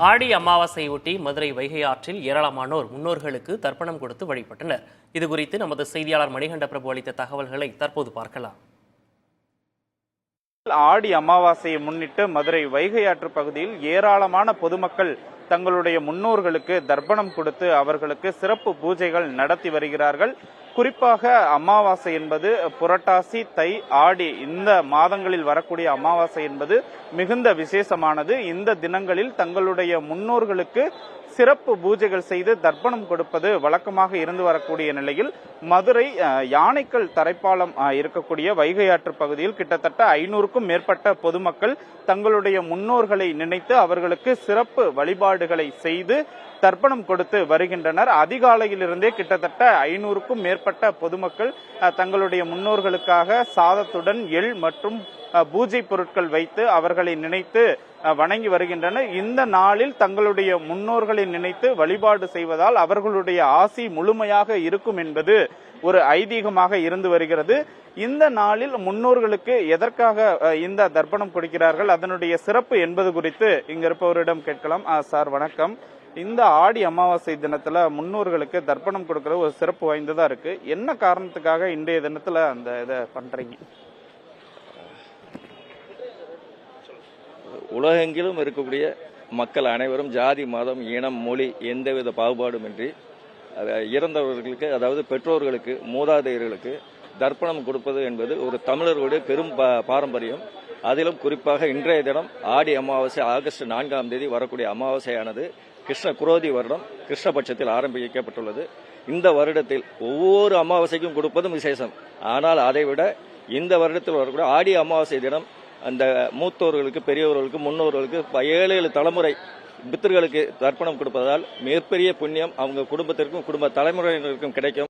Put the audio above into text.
ஆடி அமாவாசையொட்டி மதுரை வைகை ஆற்றில் ஏராளமானோர் முன்னோர்களுக்கு தர்ப்பணம் கொடுத்து வழிபட்டனர். இதுகுறித்து நமது செய்தியாளர் மணிகண்ட பிரபு அளித்த தகவல்களை தற்போது பார்க்கலாம். ஆடி அமாவாசையை முன்னிட்டு மதுரை வைகை ஆற்று பகுதியில் ஏராளமான பொதுமக்கள் தங்களுடைய முன்னோர்களுக்கு தர்ப்பணம் கொடுத்து அவர்களுக்கு சிறப்பு பூஜைகள் நடத்தி வருகிறார்கள். குறிப்பாக அமாவாசை என்பது புரட்டாசி, தை, ஆடி இந்த மாதங்களில் வரக்கூடிய அமாவாசை என்பது மிகுந்த விசேஷமானது. இந்த தினங்களில் தங்களுடைய முன்னோர்களுக்கு சிறப்பு பூஜைகள் செய்து தர்ப்பணம் கொடுப்பது வழக்கமாக இருந்து வரக்கூடிய நிலையில் மதுரை யானைக்கல் தரைப்பாலம் இருக்கக்கூடிய வைகை ஆற்று பகுதியில் கிட்டத்தட்ட 500க்கும் மேற்பட்ட பொதுமக்கள் தங்களுடைய முன்னோர்களை நினைத்து அவர்களுக்கு சிறப்பு வழிபாடுகளை செய்து தர்ப்பணம் கொடுத்து வருகின்றனர். அதிகாலையிலிருந்தே கிட்டத்தட்ட 500க்கும் மேற்பட்ட பொதுமக்கள் தங்களுடைய முன்னோர்களுக்காக சாதத்துடன் எள் மற்றும் பூஜை பொருட்கள் வைத்து அவர்களை நினைத்து வணங்கி வருகின்றனர். இந்த நாளில் தங்களுடைய முன்னோர்களை நினைத்து வழிபாடு செய்வதால் அவர்களுடைய ஆசி முழுமையாக இருக்கும் என்பது ஒரு ஐதீகமாக இருந்து வருகிறது. இந்த நாளில் முன்னோர்களுக்கு எதற்காக இந்த தர்ப்பணம் கொடுக்கிறார்கள், அதனுடைய சிறப்பு என்பது குறித்து இங்க இருப்பவரிடம் கேட்கலாம். சார் வணக்கம். இந்த ஆடி அமாவாசை தினத்துல முன்னோர்களுக்கு தர்ப்பணம் கொடுக்கறது ஒரு சிறப்பு வாய்ந்ததா இருக்கு. என்ன காரணத்துக்காக இன்றைய தினத்துல அந்த இதை பண்றீங்க? உலகெங்கிலும் இருக்கக்கூடிய மக்கள் அனைவரும் ஜாதி, மதம், இனம், மொழி எந்தவித பாகுபாடுமின்றி இறந்தவர்களுக்கு, அதாவது பெற்றோர்களுக்கு, மூதாதையர்களுக்கு தர்ப்பணம் கொடுப்பது என்பது ஒரு தமிழர்களுடைய பெரும் பாரம்பரியம். அதிலும் குறிப்பாக இன்றைய தினம் ஆடி அமாவாசை ஆகஸ்ட் 4ஆம் தேதி வரக்கூடிய அமாவாசையானது கிருஷ்ண குரோதி வருடம் கிருஷ்ணபட்சத்தில் ஆரம்பிக்கப்பட்டுள்ளது. இந்த வருடத்தில் ஒவ்வொரு அமாவாசைக்கும் கொடுப்பதும் விசேஷம். ஆனால் அதைவிட இந்த வருடத்தில் வரக்கூடிய ஆடி அமாவாசை தினம் அந்த மூத்தோர்களுக்கு, பெரியவர்களுக்கு, முன்னோர்களுக்கு 7 தலைமுறை பித்தர்களுக்கு தர்ப்பணம் கொடுப்பதால் மிகப்பெரிய புண்ணியம் அவங்க குடும்பத்திற்கும் குடும்ப தலைமுறையினருக்கும் கிடைக்கும்.